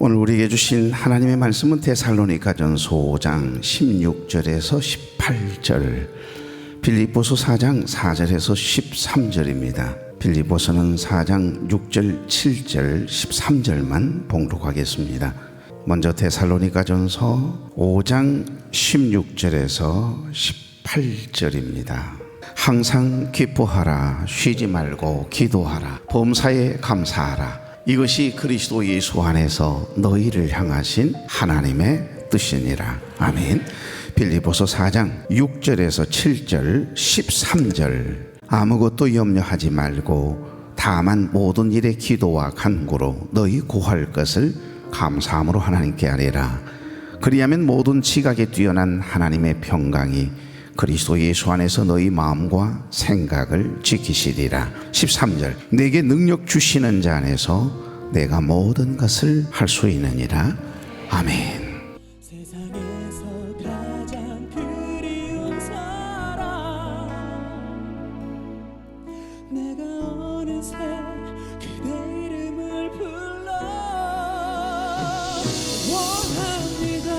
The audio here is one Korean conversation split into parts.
오늘 우리에게 주신 하나님의 말씀은 데살로니가전서 5장 16절에서 18절, 빌립보서 4장 4절에서 13절입니다. 빌립보서는 4장 6절, 7절, 13절만 봉독하겠습니다. 먼저 데살로니가전서 5장 16절에서 18절입니다. 항상 기뻐하라, 쉬지 말고 기도하라, 범사에 감사하라. 이것이 그리스도 예수 안에서 너희를 향하신 하나님의 뜻이니라. 아멘. 빌립보서 4장 6절에서 7절, 13절. 아무것도 염려하지 말고 다만 모든 일에 기도와 간구로 너희 구할 것을 감사함으로 하나님께 아뢰라. 그리하면 모든 지각에 뛰어난 하나님의 평강이 그리스도 예수 안에서 너희 마음과 생각을 지키시리라. 13절. 내게 능력 주시는 자 안에서 내가 모든 것을 할 수 있느니라. 아멘. 세상에서 가장 그리운 사람, 내가 어느새 그대 이름을 불러 원합니다.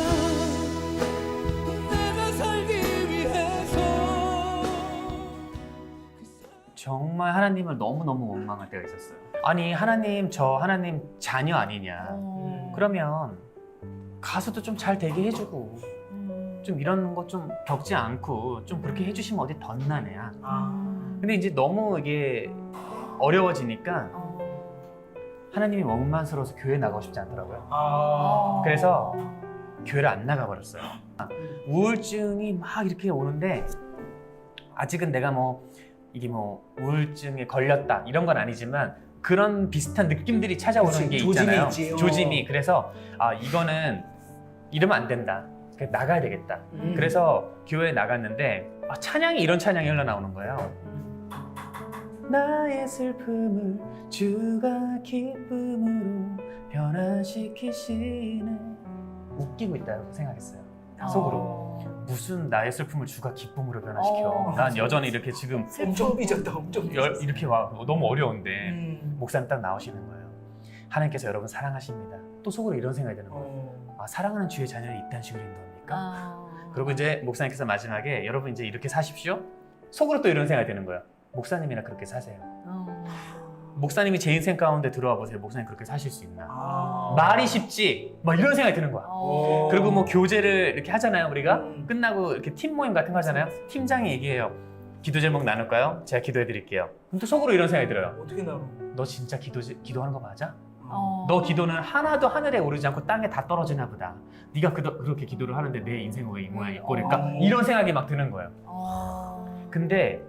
내가 살기 위해서. 정말 하나님을 너무너무 원망할 때가 있었어요. 아니 하나님, 저 하나님 자녀 아니냐. 그러면 가수도 좀 잘 되게 해주고 좀 이런 거 좀 겪지 않고 좀 그렇게 해주시면 어디 덧나냐. 근데 이제 너무 이게 어려워지니까 하나님이 원망스러워서 교회 나가고 싶지 않더라고요. 그래서 교회를 안 나가버렸어요. 우울증이 막 이렇게 오는데 아직은 내가 뭐 이게 뭐 우울증에 걸렸다 이런 건 아니지만 그런 비슷한 느낌들이 찾아오는 게 있잖아요. 조짐이. 그래서 이거는 이러면 안 된다. 나가야 되겠다. 그래서 교회에 나갔는데 찬양이 이런 찬양이 흘러나오는 거예요. 나의 슬픔을 주가 기쁨으로 변화시키시네. 웃기고 있다고 생각했어요. 속으로. 무슨 나의 슬픔을 주가 기쁨으로 변화시켜. 난 여전히 이렇게 지금 엄청 삐졌다, 엄청 삐졌어. 이렇게 와 너무 어려운데 목사님 딱 나오시는 거예요. 하나님께서 여러분 사랑하십니다. 또 속으로 이런 생각이 드는 거예요. 사랑하는 주의 자녀를 이딴 식으로 인도합니까? 그리고 이제 목사님께서 마지막에 여러분 이제 이렇게 사십시오. 속으로 또 이런 생각이 드는 거예요. 목사님이나 그렇게 사세요. 목사님이 제 인생 가운데 들어와 보세요. 목사님 그렇게 사실 수 있나? 말이 쉽지? 막 이런 생각이 드는 거야. 그리고 뭐 교제를 이렇게 하잖아요. 우리가 끝나고 이렇게 팀 모임 같은 거 하잖아요. 팀장이 얘기해요. 기도 제목 나눌까요? 제가 기도해 드릴게요. 그럼 또 속으로 이런 생각이 들어요. 어떻게 나눠? 너 진짜 기도하는 거 맞아? 너 기도는 하나도 하늘에 오르지 않고 땅에 다 떨어지나 보다. 네가 그렇게 기도를 하는데 내 인생은 왜 이 모양 이 꼴일까? 이런 생각이 막 드는 거예요. 근데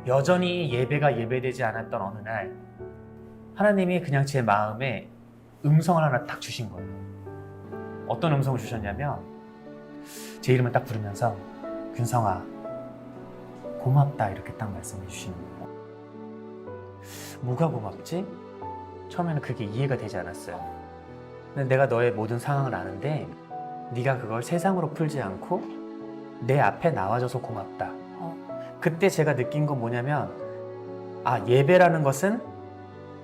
여전히 예배가 예배되지 않았던 어느 날 하나님이 그냥 제 마음에 음성을 하나 딱 주신 거예요. 어떤 음성을 주셨냐면 제 이름을 딱 부르면서 균성아 고맙다 이렇게 딱 말씀해 주시는 거예요. 뭐가 고맙지? 처음에는 그게 이해가 되지 않았어요. 근데 내가 너의 모든 상황을 아는데 네가 그걸 세상으로 풀지 않고 내 앞에 나와줘서 고맙다. 그때 제가 느낀 건 뭐냐면 예배라는 것은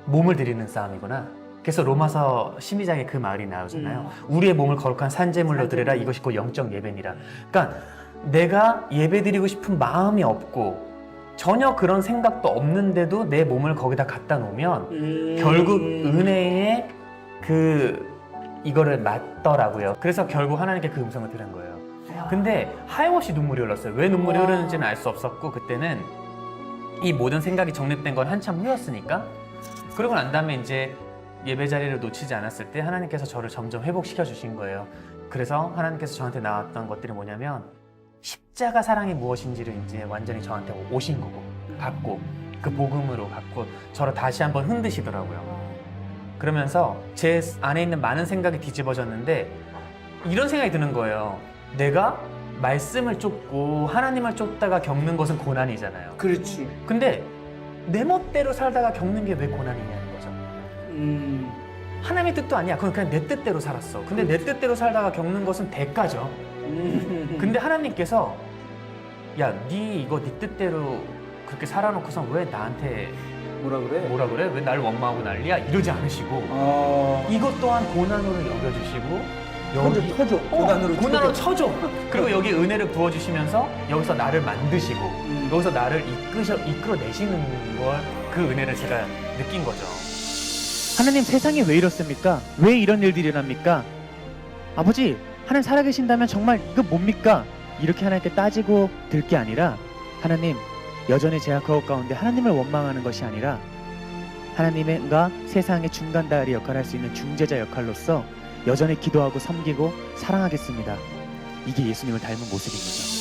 몸을 드리는 싸움이구나. 그래서 로마서 12장에 그 말이 나오잖아요. 우리의 몸을 거룩한 산제물로 드리라. 이것이 곧 영적 예배니라. 그러니까 내가 예배 드리고 싶은 마음이 없고 전혀 그런 생각도 없는데도 내 몸을 거기다 갖다 놓으면 결국 은혜의 이거를 맞더라고요. 그래서 결국 하나님께 그 음성을 들은 거예요. 근데 하염없이 눈물이 흘렀어요. 왜 눈물이 흐르는지는 알 수 없었고 그때는 이 모든 생각이 정립된 건 한참 후였으니까. 그러고 난 다음에 이제 예배 자리를 놓치지 않았을 때 하나님께서 저를 점점 회복시켜 주신 거예요. 그래서 하나님께서 저한테 나왔던 것들이 뭐냐면 십자가 사랑이 무엇인지를 이제 완전히 저한테 오신 거고 갖고 그 복음으로 갖고 저를 다시 한번 흔드시더라고요. 그러면서 제 안에 있는 많은 생각이 뒤집어졌는데 이런 생각이 드는 거예요. 내가 말씀을 쫓고 하나님을 쫓다가 겪는 것은 고난이잖아요. 그렇지. 근데 내 멋대로 살다가 겪는 게 왜 고난이냐는 거죠. 하나님의 뜻도 아니야. 그건 그냥 내 뜻대로 살았어. 근데 내 뜻대로 살다가 겪는 것은 대가죠. 근데 하나님께서 야, 네 뜻대로 그렇게 살아놓고선 왜 나한테 뭐라 그래? 뭐라 그래? 왜 날 원망하고 난리야? 이러지 않으시고 이것 또한 고난으로 여겨주시고 터져. 고난으로 쳐줘. 그리고 여기 은혜를 부어주시면서 여기서 나를 만드시고 여기서 나를 이끌어내시는 걸 그 은혜를 제가 느낀 거죠. 하나님, 세상이 왜 이렇습니까? 왜 이런 일들이 일어납니까? 아버지, 하나님 살아계신다면 정말 이거 뭡니까? 이렇게 하나님께 따지고 들 게 아니라, 하나님, 여전히 제가 그 가운데 하나님을 원망하는 것이 아니라 하나님과 세상의 중간다리 역할을 할 수 있는 중재자 역할로서 여전히 기도하고 섬기고 사랑하겠습니다. 이게 예수님을 닮은 모습인 거죠.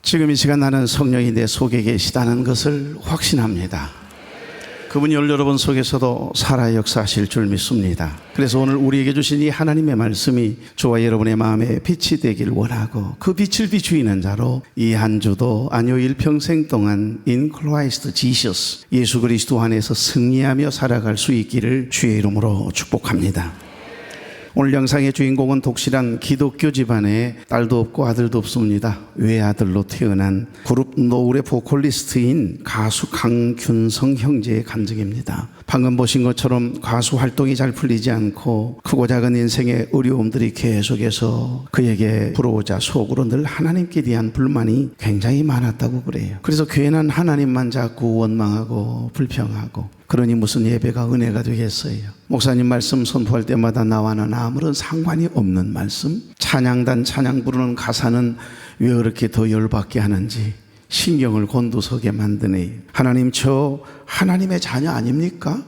지금 이 시간 나는 성령이 내 속에 계시다는 것을 확신합니다. 그분이 여러분 속에서도 살아 역사하실 줄 믿습니다. 그래서 오늘 우리에게 주신 이 하나님의 말씀이 저와 여러분의 마음에 빛이 되길 원하고 그 빛을 비추이는 자로 이 한 주도 아니요 일평생 동안 In Christ Jesus, 예수 그리스도 안에서 승리하며 살아갈 수 있기를 주의 이름으로 축복합니다. 오늘 영상의 주인공은 독실한 기독교 집안에 딸도 없고 아들도 없습니다. 외아들로 태어난 그룹 노을의 보컬리스트인 가수 강균성 형제의 간증입니다. 방금 보신 것처럼 가수 활동이 잘 풀리지 않고 크고 작은 인생의 어려움들이 계속해서 그에게 불어오자 속으로 늘 하나님께 대한 불만이 굉장히 많았다고 그래요. 그래서 괜한 하나님만 자꾸 원망하고 불평하고, 그러니 무슨 예배가 은혜가 되겠어요. 목사님 말씀 선포할 때마다 나와는 아무런 상관이 없는 말씀, 찬양단 찬양 부르는 가사는 왜 그렇게 더 열받게 하는지 신경을 곤두서게 만드네요. 하나님, 저 하나님의 자녀 아닙니까?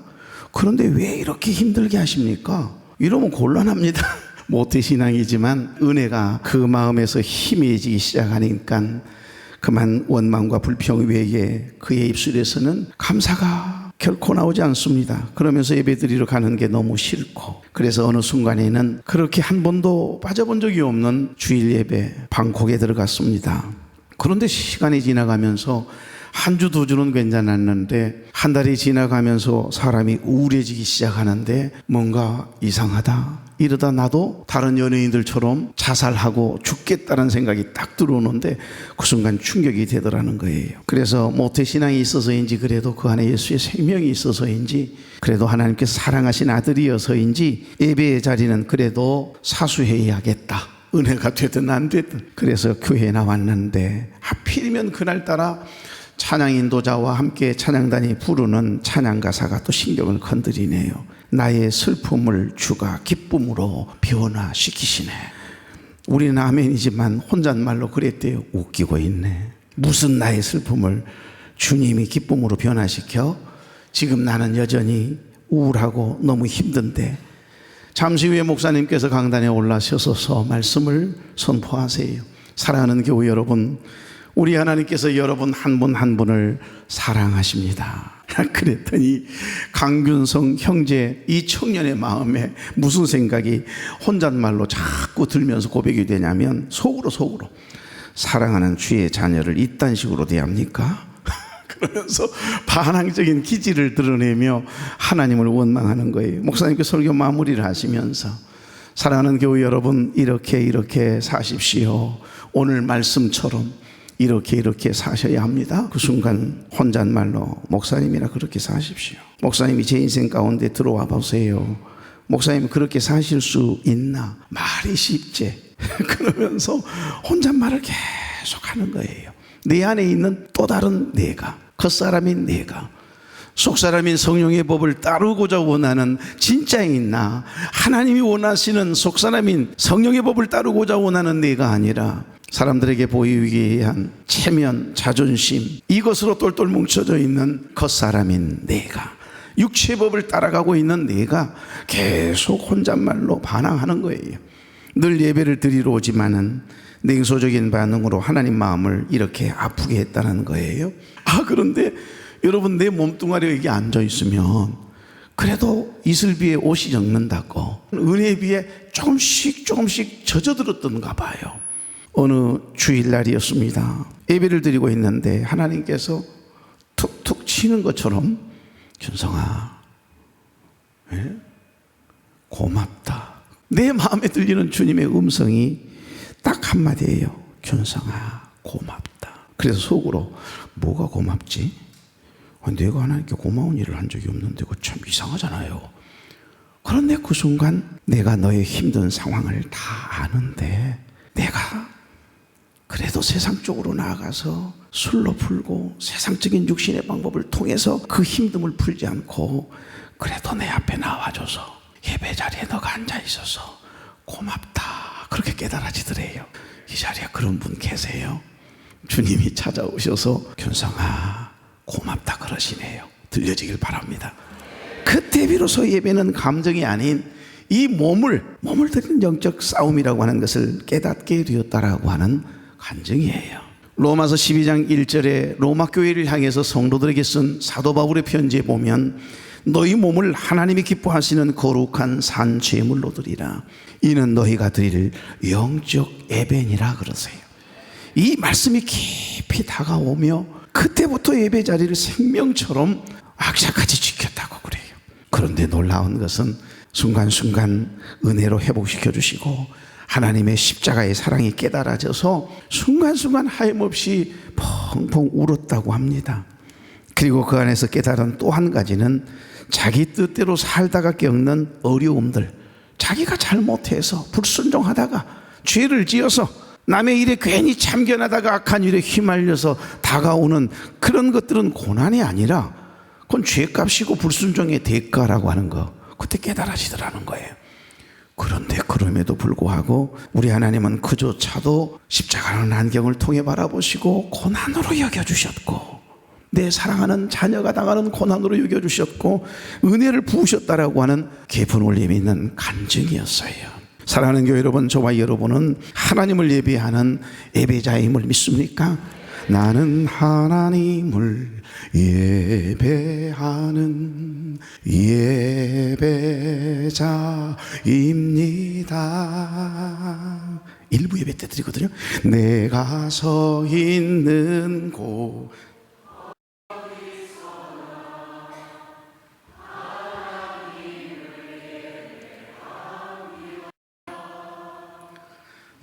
그런데 왜 이렇게 힘들게 하십니까? 이러면 곤란합니다. 모태신앙이지만 은혜가 그 마음에서 희미해지기 시작하니까 그만 원망과 불평 외에 그의 입술에서는 감사가 결코 나오지 않습니다. 그러면서 예배드리러 가는 게 너무 싫고, 그래서 어느 순간에는 그렇게 한 번도 빠져본 적이 없는 주일 예배 방콕에 들어갔습니다. 그런데 시간이 지나가면서 한 주, 두 주는 괜찮았는데 한 달이 지나가면서 사람이 우울해지기 시작하는데 뭔가 이상하다. 이러다 나도 다른 연예인들처럼 자살하고 죽겠다는 생각이 딱 들어오는데 그 순간 충격이 되더라는 거예요. 그래서 모태신앙이 있어서인지, 그래도 그 안에 예수의 생명이 있어서인지, 그래도 하나님께서 사랑하신 아들이어서인지 예배의 자리는 그래도 사수해야겠다. 은혜가 되든 안 되든. 그래서 교회에 나왔는데 하필이면 그날따라 찬양 인도자와 함께 찬양단이 부르는 찬양 가사가 또 신경을 건드리네요. 나의 슬픔을 주가 기쁨으로 변화시키시네. 우리는 아멘이지만 혼잣말로 그랬대요. 웃기고 있네. 무슨 나의 슬픔을 주님이 기쁨으로 변화시켜? 지금 나는 여전히 우울하고 너무 힘든데. 잠시 후에 목사님께서 강단에 올라서서 말씀을 선포하세요. 사랑하는 교회 여러분, 우리 하나님께서 여러분 한 분 한 분을 사랑하십니다. 그랬더니 강균성 형제 이 청년의 마음에 무슨 생각이 혼잣말로 자꾸 들면서 고백이 되냐면 속으로 사랑하는 주의 자녀를 이딴 식으로 대합니까? 그러면서 반항적인 기질을 드러내며 하나님을 원망하는 거예요. 목사님께서 설교 마무리를 하시면서 사랑하는 교회 여러분, 이렇게 사십시오. 오늘 말씀처럼 이렇게 사셔야 합니다. 그 순간 혼잣말로 목사님이라 그렇게 사십시오. 목사님이 제 인생 가운데 들어와 보세요. 목사님 그렇게 사실 수 있나? 말이 쉽지. 그러면서 혼잣말을 계속 하는 거예요. 내 안에 있는 또 다른 내가, 겉사람인 내가, 속사람인 성령의 법을 따르고자 원하는 진짜인 나, 하나님이 원하시는 속사람인 성령의 법을 따르고자 원하는 내가 아니라 사람들에게 보이기 위한 체면, 자존심, 이것으로 똘똘 뭉쳐져 있는 겉사람인 내가, 육체의 법을 따라가고 있는 내가 계속 혼잣말로 반항하는 거예요. 늘 예배를 드리러 오지만은 냉소적인 반응으로 하나님 마음을 이렇게 아프게 했다는 거예요. 그런데 여러분, 내 몸뚱아리가 여기 앉아 있으면 그래도 이슬비에 옷이 젖는다고 은혜에 비해 조금씩 젖어들었던가 봐요. 어느 주일날이었습니다. 예배를 드리고 있는데 하나님께서 툭툭 치는 것처럼, 준성아, 고맙다. 내 마음에 들리는 주님의 음성이 딱 한마디예요. 준성아, 고맙다. 그래서 속으로 뭐가 고맙지? 내가 하나님께 고마운 일을 한 적이 없는데 그거 참 이상하잖아요. 그런데 그 순간 내가 너의 힘든 상황을 다 아는데 내가 그래도 세상 쪽으로 나아가서 술로 풀고 세상적인 육신의 방법을 통해서 그 힘듦을 풀지 않고 그래도 내 앞에 나와줘서 예배 자리에 너가 앉아 있어서 고맙다, 그렇게 깨달아지더래요. 이 자리에 그런 분 계세요? 주님이 찾아오셔서 준성아, 고맙다 그러시네요. 들려지길 바랍니다. 그때 비로소 예배는 감정이 아닌 이 몸을 들인 영적 싸움이라고 하는 것을 깨닫게 되었다라고 하는 간증이에요. 로마서 12장 1절에 로마 교회를 향해서 성도들에게 쓴 사도 바울의 편지에 보면 너희 몸을 하나님이 기뻐하시는 거룩한 산 제물로 드리라. 이는 너희가 드릴 영적 예배니라 그러세요. 이 말씀이 깊이 다가오며 그때부터 예배 자리를 생명처럼 악착같이 지켰다고 그래요. 그런데 놀라운 것은 순간순간 은혜로 회복시켜 주시고 하나님의 십자가의 사랑이 깨달아져서 순간순간 하염없이 펑펑 울었다고 합니다. 그리고 그 안에서 깨달은 또 한 가지는 자기 뜻대로 살다가 겪는 어려움들, 자기가 잘못해서 불순종하다가 죄를 지어서 남의 일에 괜히 참견하다가 악한 일에 휘말려서 다가오는 그런 것들은 고난이 아니라 그건 죄값이고 불순종의 대가라고 하는 거, 그때 깨달아지더라는 거예요. 그런데 그럼에도 불구하고 우리 하나님은 그조차도 십자가라는 안경을 통해 바라보시고 고난으로 여겨주셨고 내 사랑하는 자녀가 당하는 고난으로 여겨주셨고 은혜를 부으셨다라고 하는 깊은 울림이 있는 간증이었어요. 사랑하는 교회 여러분, 저와 여러분은 하나님을 예배하는 예배자임을 믿습니까? 나는 하나님을 예배하는 예배자입니다. 일부 예배 때 드리거든요. 내가 서 있는 곳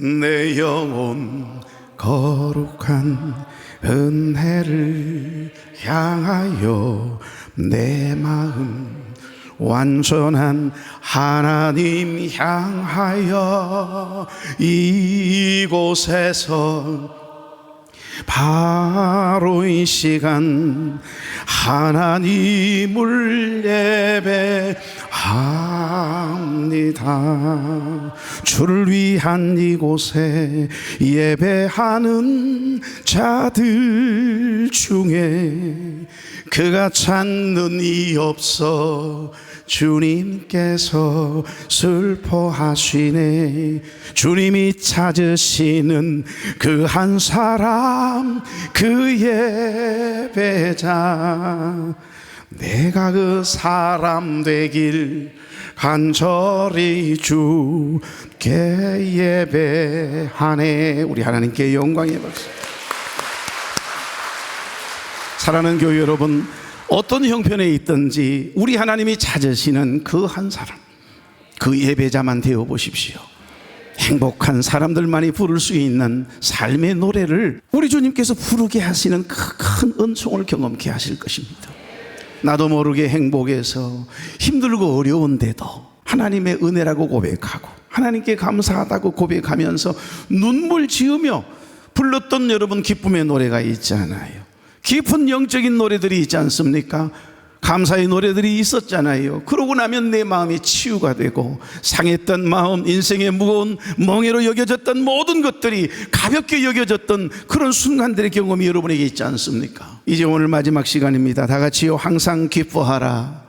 내 영혼 거룩한 은혜를 향하여 내 마음 완전한 하나님 향하여 이곳에서 바로 이 시간 하나님을 예배합니다. 주를 위한 이곳에 예배하는 자들 중에 그가 찾는 이 없어 주님께서 슬퍼하시네. 주님이 찾으시는 그 한 사람, 그 예배자, 내가 그 사람 되길 간절히 주께 예배하네. 우리 하나님께 영광의 박수. 사랑하는 교회 여러분, 어떤 형편에 있든지 우리 하나님이 찾으시는 그 한 사람, 그 예배자만 되어 보십시오. 행복한 사람들만이 부를 수 있는 삶의 노래를 우리 주님께서 부르게 하시는 큰 은총을 경험케 하실 것입니다. 나도 모르게 행복해서 힘들고 어려운데도 하나님의 은혜라고 고백하고 하나님께 감사하다고 고백하면서 눈물 지으며 불렀던 여러분 기쁨의 노래가 있잖아요. 깊은 영적인 노래들이 있지 않습니까? 감사의 노래들이 있었잖아요. 그러고 나면 내 마음이 치유가 되고 상했던 마음, 인생의 무거운 멍에로 여겨졌던 모든 것들이 가볍게 여겨졌던 그런 순간들의 경험이 여러분에게 있지 않습니까? 이제 오늘 마지막 시간입니다. 다 같이요. 항상 기뻐하라,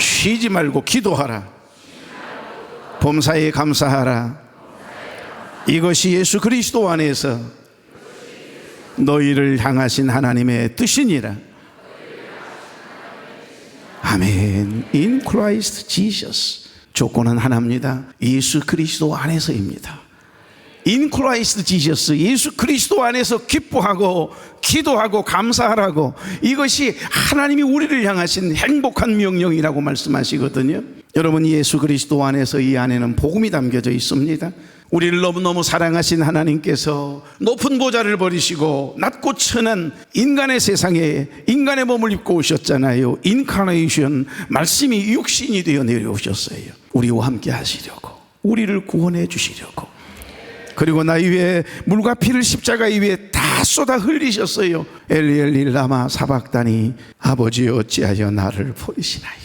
쉬지 말고 기도하라, 범사에 감사하라. 이것이 예수 그리스도 안에서 너희를 향하신 하나님의 뜻이니라. 아멘. In Christ Jesus. 조건은 하나입니다. 예수 그리스도 안에서입니다. In Christ Jesus. 예수 그리스도 안에서 기뻐하고 기도하고 감사하라고. 이것이 하나님이 우리를 향하신 행복한 명령이라고 말씀하시거든요. 여러분, 예수 그리스도 안에서 이 안에는 복음이 담겨져 있습니다. 우리를 너무너무 사랑하신 하나님께서 높은 보좌를 버리시고 낮고 천한 인간의 세상에 인간의 몸을 입고 오셨잖아요. 인카네이션, 말씀이 육신이 되어 내려오셨어요. 우리와 함께 하시려고, 우리를 구원해 주시려고. 그리고 나 위에 물과 피를 십자가 위에 다 쏟아 흘리셨어요. 엘리 엘리 라마 사박다니, 아버지 어찌하여 나를 버리시나이까.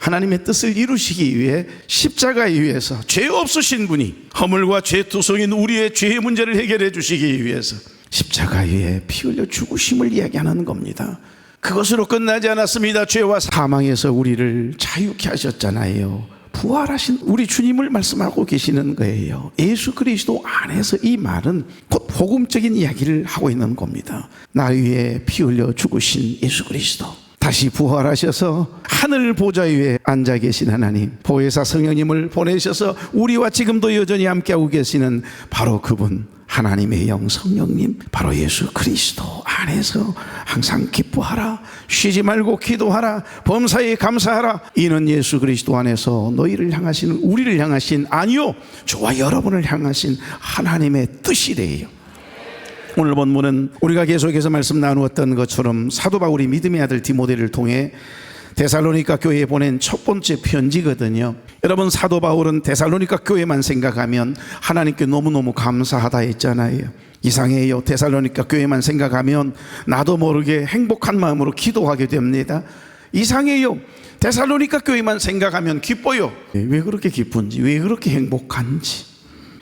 하나님의 뜻을 이루시기 위해 십자가 위에서 죄 없으신 분이 허물과 죄투성인 우리의 죄의 문제를 해결해 주시기 위해서 십자가 위에 피 흘려 죽으심을 이야기하는 겁니다. 그것으로 끝나지 않았습니다. 죄와 사망에서 우리를 자유케 하셨잖아요. 부활하신 우리 주님을 말씀하고 계시는 거예요. 예수 그리스도 안에서 이 말은 곧 복음적인 이야기를 하고 있는 겁니다. 나 위에 피 흘려 죽으신 예수 그리스도, 다시 부활하셔서 하늘 보좌 위에 앉아 계신 하나님, 보혜사 성령님을 보내셔서 우리와 지금도 여전히 함께하고 계시는 바로 그분, 하나님의 영 성령님, 바로 예수 그리스도 안에서 항상 기뻐하라. 쉬지 말고 기도하라. 범사에 감사하라. 이는 예수 그리스도 안에서 너희를 향하신, 우리를 향하신, 아니요, 저와 여러분을 향하신 하나님의 뜻이래요. 오늘 본문은 우리가 계속해서 말씀 나누었던 것처럼 사도 바울이 믿음의 아들 디모데를 통해 데살로니가 교회에 보낸 첫 번째 편지거든요. 여러분, 사도 바울은 데살로니가 교회만 생각하면 하나님께 너무너무 감사하다 했잖아요. 이상해요. 데살로니가 교회만 생각하면 나도 모르게 행복한 마음으로 기도하게 됩니다. 이상해요. 데살로니가 교회만 생각하면 기뻐요. 왜 그렇게 기쁜지, 왜 그렇게 행복한지.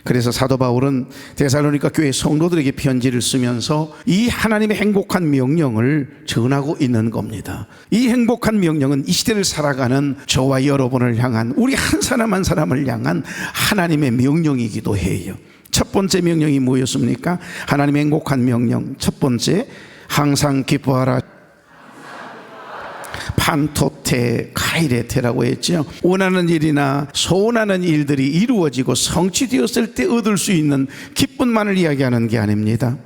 그래서 사도 바울은 데살로니가 교회 성도들에게 편지를 쓰면서 이 하나님의 행복한 명령을 전하고 있는 겁니다. 이 행복한 명령은 이 시대를 살아가는 저와 여러분을 향한, 우리 한 사람 한 사람을 향한 하나님의 명령이기도 해요. 첫 번째 명령이 뭐였습니까? 하나님의 행복한 명령. 첫 번째, 항상 기뻐하라. 판토테 카이레테라고 했죠. 원하는 일이나 소원하는 일들이 이루어지고 성취되었을 때 얻을 수 있는 기쁨만을 이야기하는 게 아닙니다.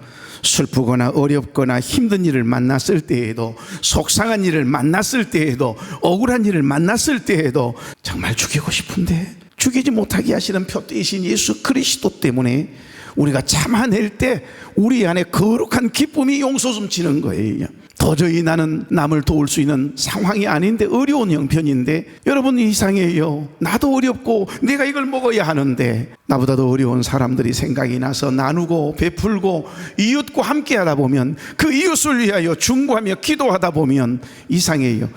슬프거나 어렵거나 힘든 일을 만났을 때에도, 속상한 일을 만났을 때에도, 억울한 일을 만났을 때에도 정말 죽이고 싶은데 죽이지 못하게 하시는 표대이신 예수 그리스도 때문에 우리가 참아낼 때 우리 안에 거룩한 기쁨이 용솟음치는 거예요. 도저히 나는 남을 도울 수 있는 상황이 아닌데, 어려운 형편인데, 여러분 이상해요. 나도 어렵고 내가 이걸 먹어야 하는데 나보다도 어려운 사람들이 생각이 나서 나누고 베풀고 이웃과 함께 하다 보면, 그 이웃을 위하여 중보하며 기도하다 보면 이상해요.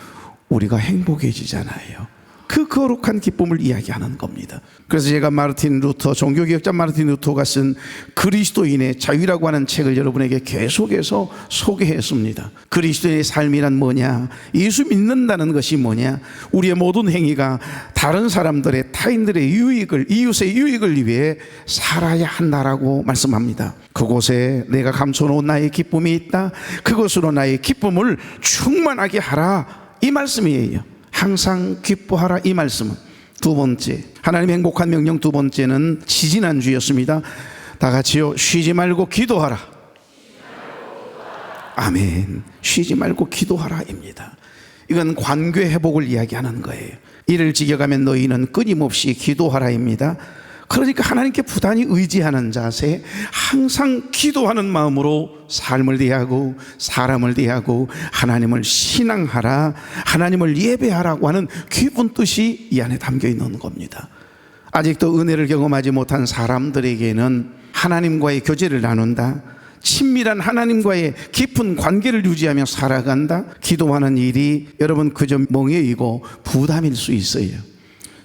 우리가 행복해지잖아요. 그 거룩한 기쁨을 이야기하는 겁니다. 그래서 제가 마르틴 루터, 종교개혁자 마르틴 루터가 쓴 그리스도인의 자유라고 하는 책을 여러분에게 계속해서 소개했습니다. 그리스도인의 삶이란 뭐냐, 예수 믿는다는 것이 뭐냐, 우리의 모든 행위가 다른 사람들의, 타인들의 유익을, 이웃의 유익을 위해 살아야 한다라고 말씀합니다. 그곳에 내가 감춰놓은 나의 기쁨이 있다. 그것으로 나의 기쁨을 충만하게 하라, 이 말씀이에요. 항상 기뻐하라, 이 말씀은. 두 번째, 하나님의 행복한 명령 두 번째는 지지난주였습니다. 다 같이요. 쉬지 말고 기도하라. 아멘. 쉬지 말고 기도하라입니다. 이건 관계 회복을 이야기하는 거예요. 이를 지켜가면 너희는 끊임없이 기도하라입니다. 그러니까 하나님께 부단히 의지하는 자세, 항상 기도하는 마음으로 삶을 대하고 사람을 대하고 하나님을 신앙하라, 하나님을 예배하라고 하는 깊은 뜻이 이 안에 담겨 있는 겁니다. 아직도 은혜를 경험하지 못한 사람들에게는 하나님과의 교제를 나눈다, 친밀한 하나님과의 깊은 관계를 유지하며 살아간다, 기도하는 일이 여러분 그저 멍해이고 부담일 수 있어요.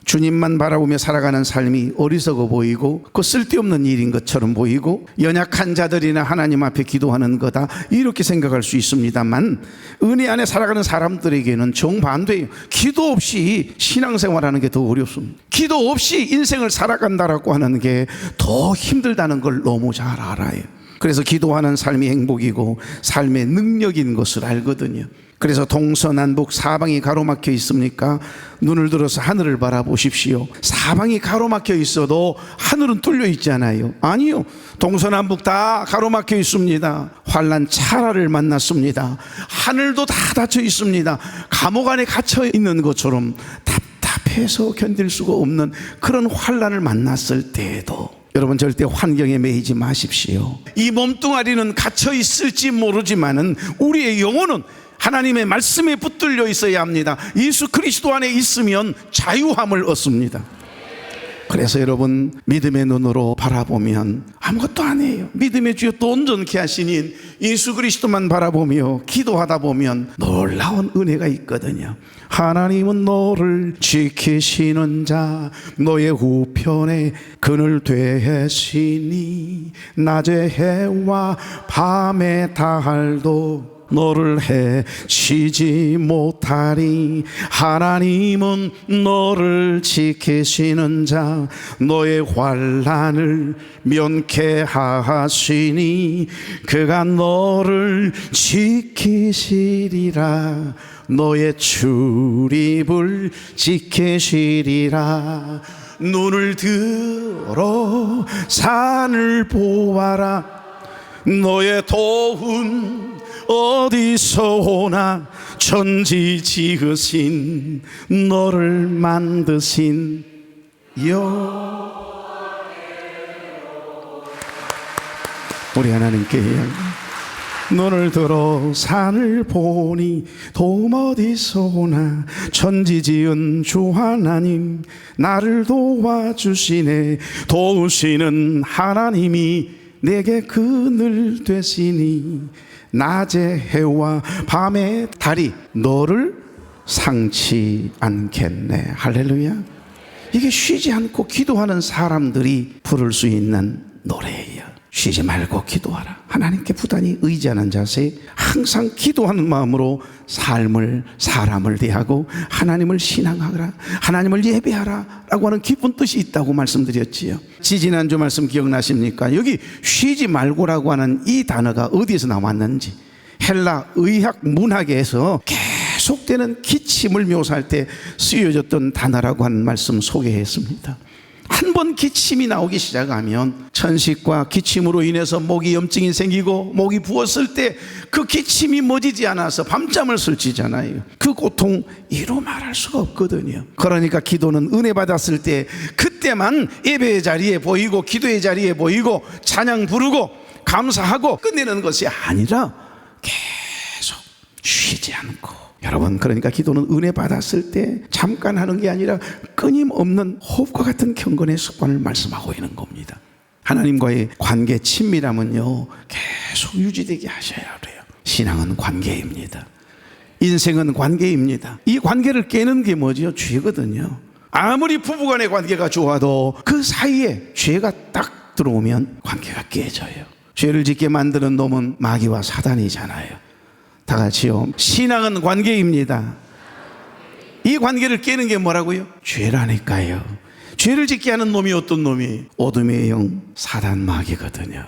주님만 바라보며 살아가는 삶이 어리석어 보이고 그 쓸데없는 일인 것처럼 보이고 연약한 자들이나 하나님 앞에 기도하는 거다 이렇게 생각할 수 있습니다만 은혜 안에 살아가는 사람들에게는 정반대예요. 기도 없이 신앙생활하는 게 더 어렵습니다. 기도 없이 인생을 살아간다라고 하는 게 더 힘들다는 걸 너무 잘 알아요. 그래서 기도하는 삶이 행복이고 삶의 능력인 것을 알거든요. 그래서 동서남북 사방이 가로막혀 있습니까? 눈을 들어서 하늘을 바라보십시오. 사방이 가로막혀 있어도 하늘은 뚫려 있잖아요. 아니요, 동서남북 다 가로막혀 있습니다. 환난 차라를 만났습니다. 하늘도 다 닫혀 있습니다. 감옥 안에 갇혀 있는 것처럼 답답해서 견딜 수가 없는 그런 환난을 만났을 때에도 여러분 절대 환경에 매이지 마십시오. 이 몸뚱아리는 갇혀 있을지 모르지만은 우리의 영혼은 하나님의 말씀에 붙들려 있어야 합니다. 예수 그리스도 안에 있으면 자유함을 얻습니다. 그래서 여러분 믿음의 눈으로 바라보면 아무것도 아니에요. 믿음의 주여 또 온전케 하시닌 예수 그리스도만 바라보며 기도하다 보면 놀라운 은혜가 있거든요. 하나님은 너를 지키시는 자 너의 우편에 그늘 되시니 낮의 해와 밤의 달도 너를 해치지 못하리. 하나님은 너를 지키시는 자 너의 환난을 면케하시니 그가 너를 지키시리라. 너의 출입을 지키시리라. 눈을 들어 산을 보아라. 너의 도움 어디서 오나 천지 지으신 너를 만드신 우리 하나님께 눈을 들어 산을 보니 도움 어디서 오나 천지 지은 주 하나님 나를 도와주시네. 도우시는 하나님이 내게 그늘 되시니 낮의 해와 밤의 달이 너를 상치 않겠네. 할렐루야. 이게 쉬지 않고 기도하는 사람들이 부를 수 있는 노래예요. 쉬지 말고 기도하라. 하나님께 부단히 의지하는 자세, 항상 기도하는 마음으로 사람을 대하고 하나님을 신앙하라, 하나님을 예배하라 라고 하는 깊은 뜻이 있다고 말씀드렸지요. 지지난주 말씀 기억나십니까? 여기 쉬지 말고라고 하는 이 단어가 어디에서 나왔는지 헬라 의학 문학에서 계속되는 기침을 묘사할 때 쓰여졌던 단어라고 하는 말씀 소개했습니다. 한 번 기침이 나오기 시작하면 천식과 기침으로 인해서 목이 염증이 생기고 목이 부었을 때 그 기침이 멎지 않아서 밤잠을 설치잖아요. 그 고통 이루 말할 수가 없거든요. 그러니까 기도는 은혜 받았을 때 그때만 예배의 자리에 보이고 기도의 자리에 보이고 찬양 부르고 감사하고 끝내는 것이 아니라 계속 쉬지 않고. 여러분 그러니까 기도는 은혜 받았을 때 잠깐 하는 게 아니라 끊임없는 호흡과 같은 경건의 습관을 말씀하고 있는 겁니다. 하나님과의 관계 친밀함은요 계속 유지되게 하셔야 돼요. 신앙은 관계입니다. 인생은 관계입니다. 이 관계를 깨는 게 뭐죠? 죄거든요. 아무리 부부간의 관계가 좋아도 그 사이에 죄가 딱 들어오면 관계가 깨져요. 죄를 짓게 만드는 놈은 마귀와 사단이잖아요. 다 같이요. 신앙은 관계입니다. 이 관계를 깨는 게 뭐라고요? 죄라니까요. 죄를 짓게 하는 놈이 어떤 놈이? 어둠의 영 사단 마귀거든요.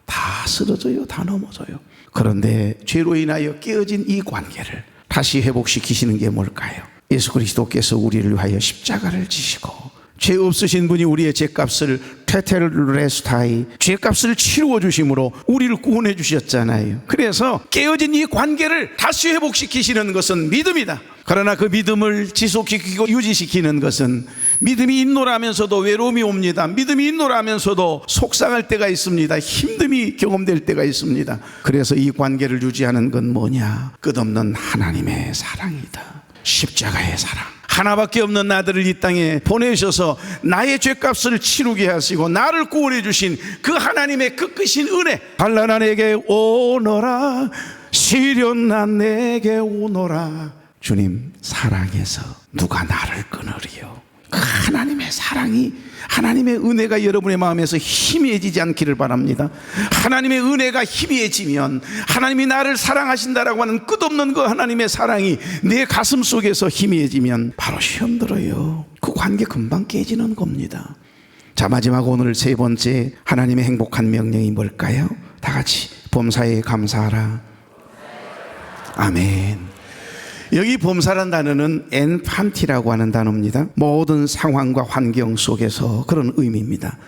다 쓰러져요. 다 넘어져요. 그런데 죄로 인하여 깨어진 이 관계를 다시 회복시키시는 게 뭘까요? 예수 그리스도께서 우리를 위하여 십자가를 지시고 죄 없으신 분이 우리의 죄값을 테텔레스타이 죄값을 치루어 주심으로 우리를 구원해 주셨잖아요. 그래서 깨어진 이 관계를 다시 회복시키시는 것은 믿음이다. 그러나 그 믿음을 지속시키고 유지시키는 것은 믿음이 있노라면서도 외로움이 옵니다. 믿음이 있노라면서도 속상할 때가 있습니다. 힘듦이 경험될 때가 있습니다. 그래서 이 관계를 유지하는 건 뭐냐? 끝없는 하나님의 사랑이다. 십자가의 사랑. 하나밖에 없는 아들을 이 땅에 보내셔서 나의 죄값을 치르게 하시고 나를 구원해 주신 그 하나님의 끝이신 은혜. 반란아 내게 오너라 시련나 내게 오너라. 주님 사랑해서 누가 나를 끊으리요? 그 하나님의 사랑이, 하나님의 은혜가 여러분의 마음에서 희미해지지 않기를 바랍니다. 하나님의 은혜가 희미해지면, 하나님이 나를 사랑하신다라고 하는 끝없는 그 하나님의 사랑이 내 가슴 속에서 희미해지면 바로 시험 들어요. 그 관계 금방 깨지는 겁니다. 자, 마지막 오늘 세 번째 하나님의 행복한 명령이 뭘까요? 다 같이 범사에 감사하라. 아멘. 여기 범사란 단어는 엔판티라고 하는 단어입니다. 모든 상황과 환경 속에서 그런 의미입니다.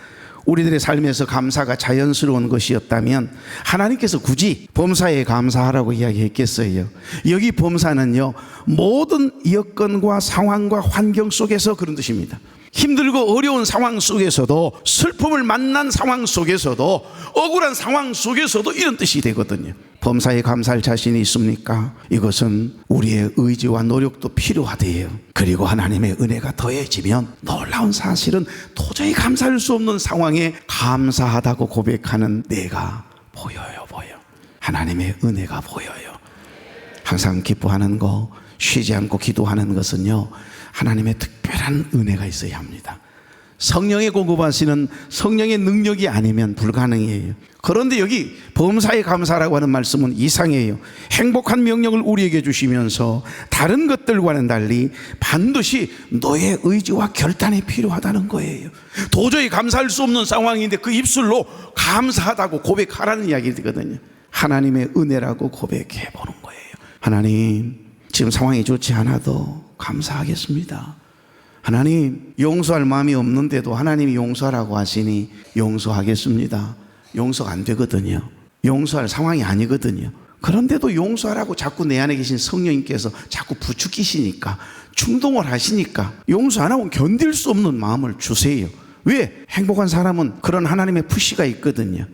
우리들의 삶에서 감사가 자연스러운 것이었다면 하나님께서 굳이 범사에 감사하라고 이야기했겠어요? 여기 범사는요, 모든 여건과 상황과 환경 속에서 그런 뜻입니다. 힘들고 어려운 상황 속에서도, 슬픔을 만난 상황 속에서도, 억울한 상황 속에서도 이런 뜻이 되거든요. 범사에 감사할 자신이 있습니까? 이것은 우리의 의지와 노력도 필요하대요. 그리고 하나님의 은혜가 더해지면 놀라운 사실은 도저히 감사할 수 없는 상황에 감사하다고 고백하는 내가 보여요. 하나님의 은혜가 보여요. 항상 기뻐하는 거, 쉬지 않고 기도하는 것은요, 하나님의 특별한 은혜가 있어야 합니다. 성령의 공급하시는 성령의 능력이 아니면 불가능해요. 그런데 여기 범사에 감사라고 하는 말씀은 이상해요. 행복한 명령을 우리에게 주시면서 다른 것들과는 달리 반드시 너의 의지와 결단이 필요하다는 거예요. 도저히 감사할 수 없는 상황인데 그 입술로 감사하다고 고백하라는 이야기거든요. 하나님의 은혜라고 고백해 보는 거예요. 하나님, 지금 상황이 좋지 않아도 감사하겠습니다. 하나님, 용서할 마음이 없는데도 하나님이 용서하라고 하시니 용서하겠습니다. 용서가 안 되거든요. 용서할 상황이 아니거든요. 그런데도 용서하라고 자꾸 내 안에 계신 성령님께서 자꾸 부추기시니까, 충동을 하시니까 용서 안 하고 견딜 수 없는 마음을 주세요. 왜? 행복한 사람은 그런 하나님의 푸시가 있거든요.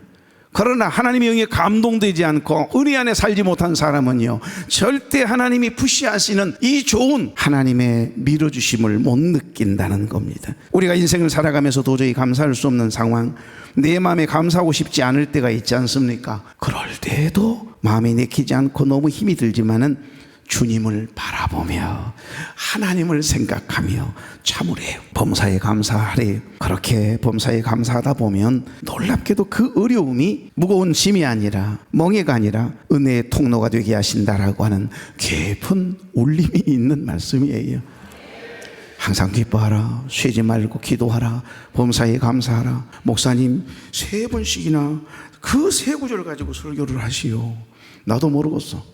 그러나 하나님의 영에 감동되지 않고 은혜 안에 살지 못한 사람은요, 절대 하나님이 푸시하시는 이 좋은 하나님의 밀어주심을 못 느낀다는 겁니다. 우리가 인생을 살아가면서 도저히 감사할 수 없는 상황, 내 마음에 감사하고 싶지 않을 때가 있지 않습니까? 그럴 때에도 마음이 내키지 않고 너무 힘이 들지만은 주님을 바라보며 하나님을 생각하며 참으래요. 범사에 감사하래요. 그렇게 범사에 감사하다 보면 놀랍게도 그 어려움이 무거운 짐이 아니라, 멍해가 아니라 은혜의 통로가 되게 하신다라고 하는 깊은 울림이 있는 말씀이에요. 항상 기뻐하라, 쉬지 말고 기도하라, 범사에 감사하라. 목사님 3번씩이나 그 3구절 가지고 설교를 하시오. 나도 모르겠어.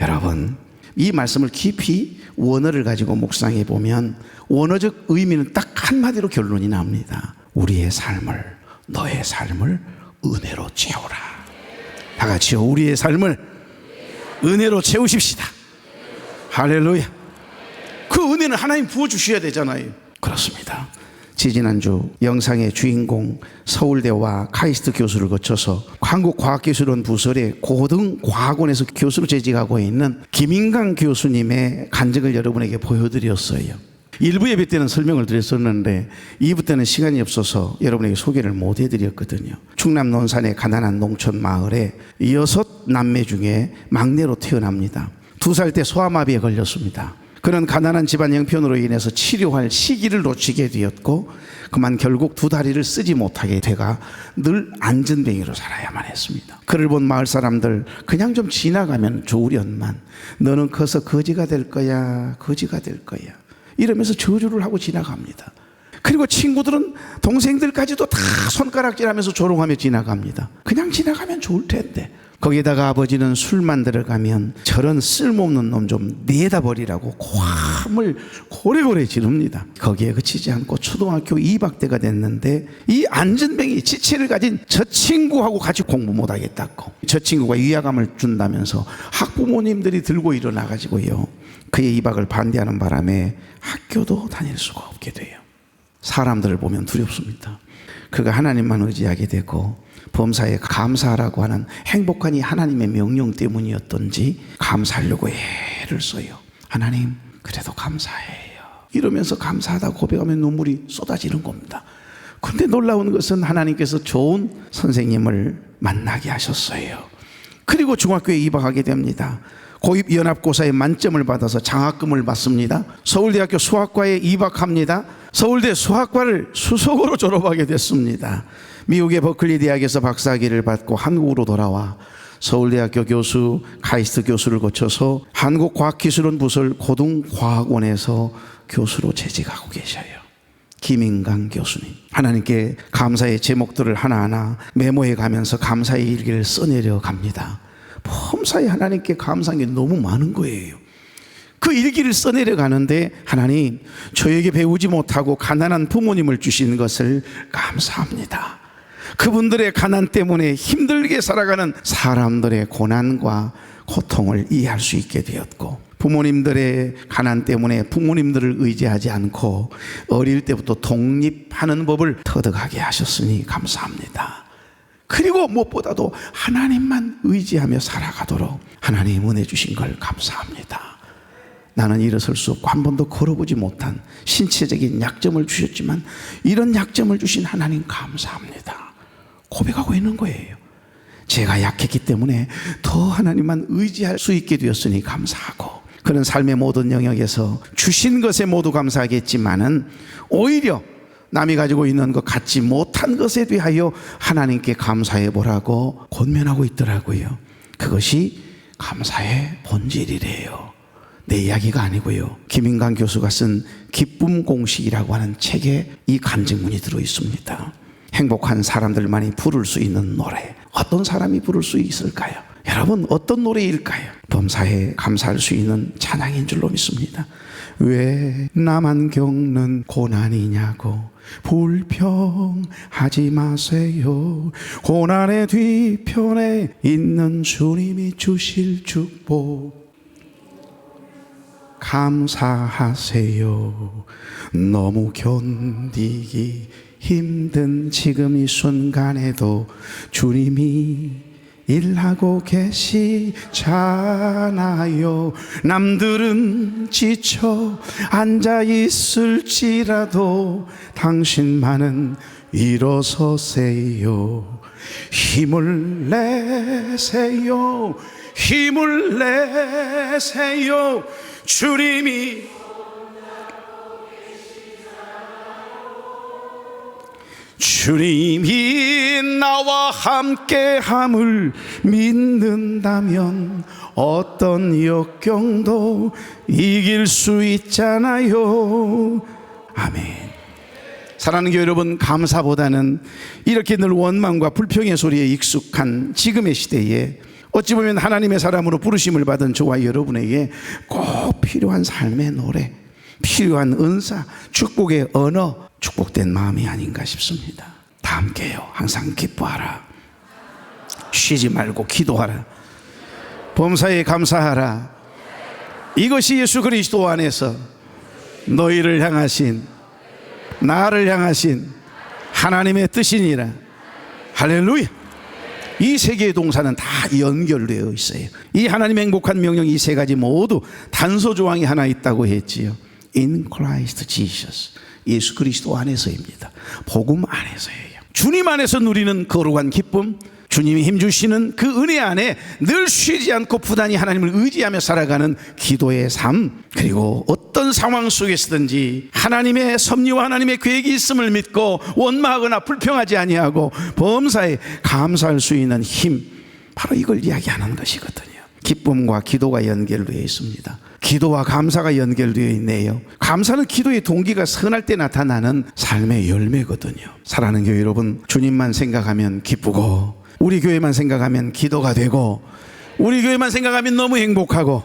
여러분, 이 말씀을 깊이 원어를 가지고 묵상해 보면 원어적 의미는 딱 한마디로 결론이 납니다. 우리의 삶을, 너의 삶을 은혜로 채우라. 다 같이요, 우리의 삶을 은혜로 채우십시다. 할렐루야. 그 은혜는 하나님 부어주셔야 되잖아요. 그렇습니다. 지지난주 영상의 주인공, 서울대와 카이스트 교수를 거쳐서 한국과학기술원 부설의 고등과학원에서 교수로 재직하고 있는 김인강 교수님의 간증을 여러분에게 보여드렸어요. 1부 예배 때는 설명을 드렸었는데 2부 때는 시간이 없어서 여러분에게 소개를 못 해드렸거든요. 충남 논산의 가난한 농촌 마을에 6남매 중에 막내로 태어납니다. 2살 때 소아마비에 걸렸습니다. 그는 가난한 집안 형편으로 인해서 치료할 시기를 놓치게 되었고, 그만 결국 2 다리를 쓰지 못하게 돼가 늘 안전뱅이로 살아야만 했습니다. 그를 본 마을 사람들, 그냥 좀 지나가면 좋으련만 너는 커서 거지가 될 거야, 거지가 될 거야, 이러면서 저주를 하고 지나갑니다. 그리고 친구들은, 동생들까지도 다 손가락질하면서 조롱하며 지나갑니다. 그냥 지나가면 좋을 텐데. 거기다가 아버지는 술만 들어가면 저런 쓸모없는 놈 좀 내다 버리라고 고함을 고래고래 지릅니다. 거기에 그치지 않고 초등학교 2박대가 됐는데 이 안전뱅이 지체를 가진 저 친구하고 같이 공부 못하겠다고, 저 친구가 위화감을 준다면서 학부모님들이 들고 일어나가지고요, 그의 입학을 반대하는 바람에 학교도 다닐 수가 없게 돼요. 사람들을 보면 두렵습니다. 그가 하나님만 의지하게 되고 범사에 감사하라고 하는 행복한 이 하나님의 명령 때문이었던지 감사하려고 애를 써요. 하나님, 그래도 감사해요. 이러면서 감사하다고 고백하면 눈물이 쏟아지는 겁니다. 근데 놀라운 것은 하나님께서 좋은 선생님을 만나게 하셨어요. 그리고 중학교에 입학하게 됩니다. 고입연합고사에 만점을 받아서 장학금을 받습니다. 서울대학교 수학과에 입학합니다. 서울대 수학과를 수석으로 졸업하게 됐습니다. 미국의 버클리 대학에서 박사학위를 받고 한국으로 돌아와 서울대학교 교수, 카이스트 교수를 거쳐서 한국과학기술원 부설 고등과학원에서 교수로 재직하고 계셔요. 김인강 교수님, 하나님께 감사의 제목들을 하나하나 메모해 가면서 감사의 일기를 써내려 갑니다. 범사에 하나님께 감사한 게 너무 많은 거예요. 그 일기를 써내려 가는데, 하나님, 저에게 배우지 못하고 가난한 부모님을 주신 것을 감사합니다. 그분들의 가난 때문에 힘들게 살아가는 사람들의 고난과 고통을 이해할 수 있게 되었고, 부모님들의 가난 때문에 부모님들을 의지하지 않고 어릴 때부터 독립하는 법을 터득하게 하셨으니 감사합니다. 그리고 무엇보다도 하나님만 의지하며 살아가도록 하나님 은혜 주신 걸 감사합니다. 나는 일어설 수 없고 한 번도 걸어보지 못한 신체적인 약점을 주셨지만 이런 약점을 주신 하나님 감사합니다. 고백하고 있는 거예요. 제가 약했기 때문에 더 하나님만 의지할 수 있게 되었으니 감사하고, 그런 삶의 모든 영역에서 주신 것에 모두 감사하겠지만은 오히려 남이 가지고 있는 것 갖지 못한 것에 대하여 하나님께 감사해 보라고 권면하고 있더라고요. 그것이 감사의 본질이래요. 내 이야기가 아니고요. 김인강 교수가 쓴 기쁨 공식이라고 하는 책에 이 간증문이 들어 있습니다. 행복한 사람들만이 부를 수 있는 노래, 어떤 사람이 부를 수 있을까요? 여러분, 어떤 노래일까요? 범사에 감사할 수 있는 찬양인 줄로 믿습니다. 왜 나만 겪는 고난이냐고 불평하지 마세요. 고난의 뒤편에 있는 주님이 주실 축복 감사하세요. 너무 견디기 힘든 지금 이 순간에도 주님이 일하고 계시잖아요. 남들은 지쳐 앉아 있을지라도 당신만은 일어서세요. 힘을 내세요. 힘을 내세요. 주님이 주님이 나와 함께함을 믿는다면 어떤 역경도 이길 수 있잖아요. 아멘. 사랑하는 교회 여러분, 감사보다는 이렇게 늘 원망과 불평의 소리에 익숙한 지금의 시대에 어찌 보면 하나님의 사람으로 부르심을 받은 저와 여러분에게 꼭 필요한 삶의 노래, 필요한 은사, 축복의 언어, 축복된 마음이 아닌가 싶습니다. 다 함께요. 항상 기뻐하라. 쉬지 말고 기도하라. 범사에 감사하라. 이것이 예수 그리스도 안에서 너희를 향하신, 나를 향하신 하나님의 뜻이니라. 할렐루야. 이 세 개의 동사는 다 연결되어 있어요. 이 하나님의 행복한 명령, 이 세 가지 모두 단서 조항이 하나 있다고 했지요. In Christ Jesus. 예수 그리스도 안에서입니다. 복음 안에서예요. 주님 안에서 누리는 거룩한 기쁨, 주님이 힘주시는 그 은혜 안에 늘 쉬지 않고 부단히 하나님을 의지하며 살아가는 기도의 삶, 그리고 어떤 상황 속에서든지 하나님의 섭리와 하나님의 계획이 있음을 믿고 원망하거나 불평하지 아니하고 범사에 감사할 수 있는 힘, 바로 이걸 이야기하는 것이거든요. 기쁨과 기도가 연결되어 있습니다. 기도와 감사가 연결되어 있네요. 감사는 기도의 동기가 선할 때 나타나는 삶의 열매거든요. 사랑하는 교회 여러분, 주님만 생각하면 기쁘고, 우리 교회만 생각하면 기도가 되고, 우리 교회만 생각하면 너무 행복하고,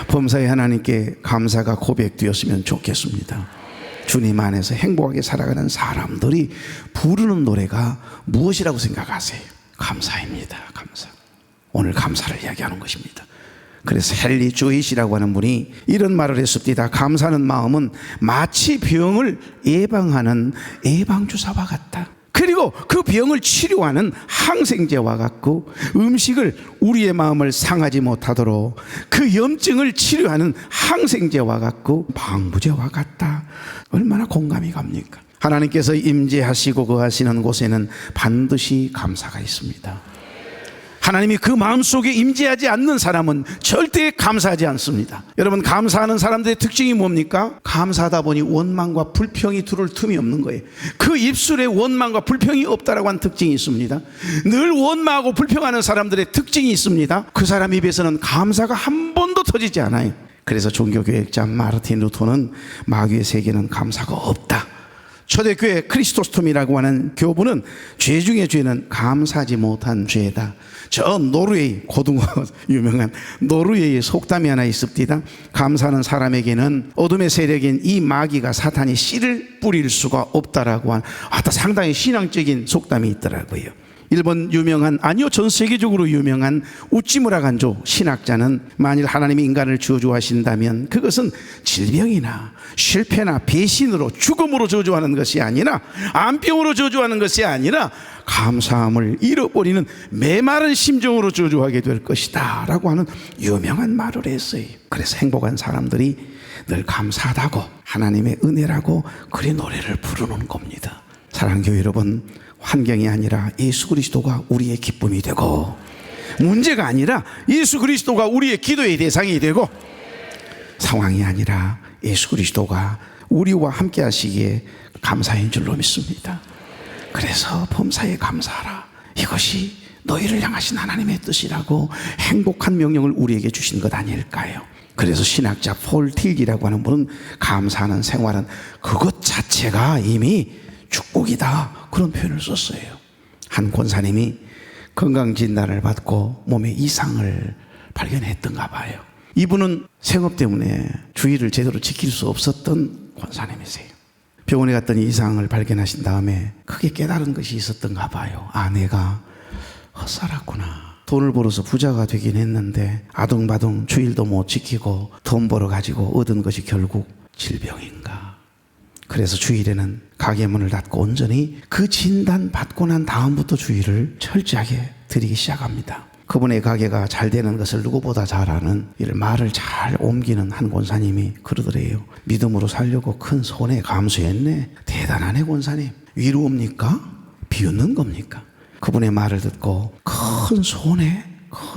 범사에 하나님께 감사가 고백되었으면 좋겠습니다. 주님 안에서 행복하게 살아가는 사람들이 부르는 노래가 무엇이라고 생각하세요? 감사입니다. 감사. 오늘 감사를 이야기하는 것입니다. 그래서 헨리 조이시라고 하는 분이 이런 말을 했습니다. 감사하는 마음은 마치 병을 예방하는 예방주사와 같다. 그리고 그 병을 치료하는 항생제와 같고, 음식을 우리의 마음을 상하지 못하도록 그 염증을 치료하는 항생제와 같고, 방부제와 같다. 얼마나 공감이 갑니까? 하나님께서 임재하시고 거하시는 곳에는 반드시 감사가 있습니다. 하나님이 그 마음속에 임재하지 않는 사람은 절대 감사하지 않습니다. 여러분, 감사하는 사람들의 특징이 뭡니까? 감사하다 보니 원망과 불평이 들어올 틈이 없는 거예요. 그 입술에 원망과 불평이 없다라고 하는 특징이 있습니다. 늘 원망하고 불평하는 사람들의 특징이 있습니다. 그 사람 입에서는 감사가 한 번도 터지지 않아요. 그래서 종교교역자 마르틴 루터는 마귀의 세계는 감사가 없다. 초대교회 크리스토스톰이라고 하는 교부는 죄 중에 죄는 감사하지 못한 죄다. 저 노르웨이, 고등어 유명한 노르웨이의 속담이 하나 있습니다. 감사하는 사람에게는 어둠의 세력인 이 마귀가 사탄이 씨를 뿌릴 수가 없다라고 하는 상당히 신앙적인 속담이 있더라고요. 일본 유명한, 아니요, 전 세계적으로 유명한 우찌무라 간조 신학자는 만일 하나님이 인간을 저주하신다면 그것은 질병이나 실패나 배신으로 죽음으로 저주하는 것이 아니라, 암병으로 저주하는 것이 아니라 감사함을 잃어버리는 메마른 심정으로 저주하게 될 것이다 라고 하는 유명한 말을 했어요. 그래서 행복한 사람들이 늘 감사하다고, 하나님의 은혜라고 그리 노래를 부르는 겁니다. 사랑하는 교회 여러분, 환경이 아니라 예수 그리스도가 우리의 기쁨이 되고, 문제가 아니라 예수 그리스도가 우리의 기도의 대상이 되고, 상황이 아니라 예수 그리스도가 우리와 함께 하시기에 감사인 줄로 믿습니다. 그래서 범사에 감사하라, 이것이 너희를 향하신 하나님의 뜻이라고 행복한 명령을 우리에게 주신 것 아닐까요? 그래서 신학자 폴 틸기라고 하는 분은 감사하는 생활은 그것 자체가 이미 축복이다, 그런 표현을 썼어요. 한 권사님이 건강진단을 받고 몸에 이상을 발견했던가 봐요. 이분은 생업 때문에 주의를 제대로 지킬 수 없었던 권사님이세요. 병원에 갔더니 이상을 발견하신 다음에 크게 깨달은 것이 있었던가 봐요. 내가 헛살았구나. 돈을 벌어서 부자가 되긴 했는데 아둥바둥 주일도 못 지키고 돈 벌어 가지고 얻은 것이 결국 질병인가. 그래서 주일에는 가게 문을 닫고 온전히 그 진단 받고 난 다음부터 주일을 철저하게 드리기 시작합니다. 그분의 가게가 잘 되는 것을 누구보다 잘 아는, 이를 말을 잘 옮기는 한 권사님이 그러더래요. 믿음으로 살려고 큰 손해 감수했네. 대단하네 권사님. 위로입니까? 비웃는 겁니까? 그분의 말을 듣고 큰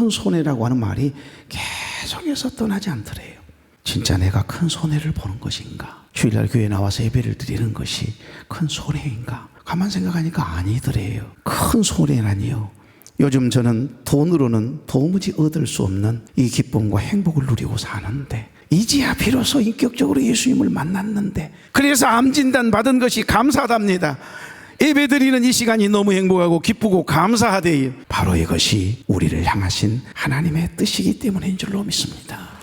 손해라고 하는 말이 계속해서 떠나지 않더래요. 진짜 내가 큰 손해를 보는 것인가? 주일날 교회에 나와서 예배를 드리는 것이 큰 손해인가? 가만 생각하니까 아니더래요. 큰 손해라니요. 요즘 저는 돈으로는 도무지 얻을 수 없는 이 기쁨과 행복을 누리고 사는데, 이제야 비로소 인격적으로 예수님을 만났는데, 그래서 암진단 받은 것이 감사하답니다. 예배드리는 이 시간이 너무 행복하고 기쁘고 감사하대요. 바로 이것이 우리를 향하신 하나님의 뜻이기 때문인 줄로 믿습니다.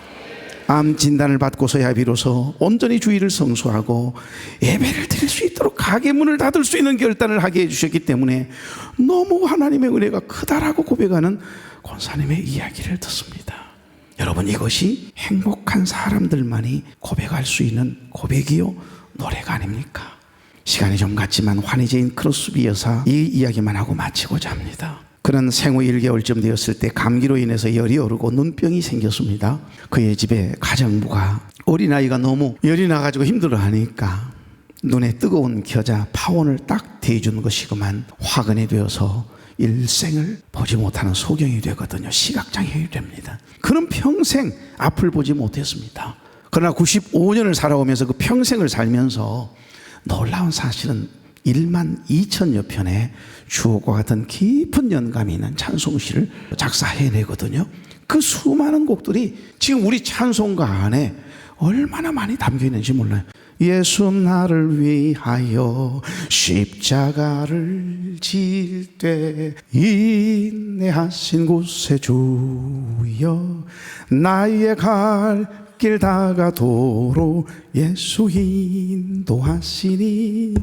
암 진단을 받고서야 비로소 온전히 주의를 성수하고 예배를 드릴 수 있도록 가게 문을 닫을 수 있는 결단을 하게 해주셨기 때문에 너무 하나님의 은혜가 크다라고 고백하는 권사님의 이야기를 듣습니다. 여러분, 이것이 행복한 사람들만이 고백할 수 있는 고백이요 노래가 아닙니까? 시간이 좀 갔지만 환희제인 크로스비 여사 이 이야기만 하고 마치고자 합니다. 그는 생후 1개월쯤 되었을 때 감기로 인해서 열이 오르고 눈병이 생겼습니다. 그의 집에 가정부가 어린아이가 너무 열이 나가지고 힘들어하니까 눈에 뜨거운 겨자 파원을 딱 대준 것이 그만 화근이 되어서 일생을 보지 못하는 소경이 되거든요. 시각장애인이 됩니다. 그는 평생 앞을 보지 못했습니다. 그러나 95년을 살아오면서 그 평생을 살면서 놀라운 사실은 1만 2천여 편의 주옥과 같은 깊은 연감이 있는 찬송시를 작사해내거든요. 그 수많은 곡들이 지금 우리 찬송가 안에 얼마나 많이 담겨 있는지 몰라요. 예수 나를 위하여 십자가를 질 때 인내하신 곳에 주여 나의 갈 길 다가도록 예수 인도하시니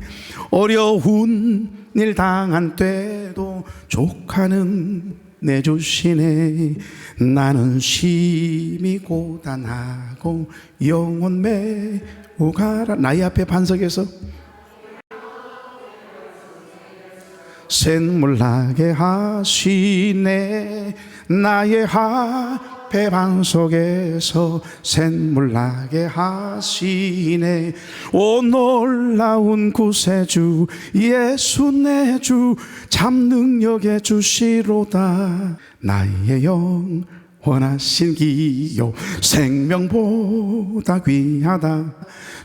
어려운 일 당한 때도 조카는 내주시네. 나는 심히 고단하고 영혼 메고 가라. 나의 앞에 반석에서 샘물 나게 하시네. 나의 배반 속에서 샘물 나게 하시네. 오 놀라운 구세주 예수 내 주 참 능력의 주시로다. 나의 영 원하신 기요 생명보다 귀하다.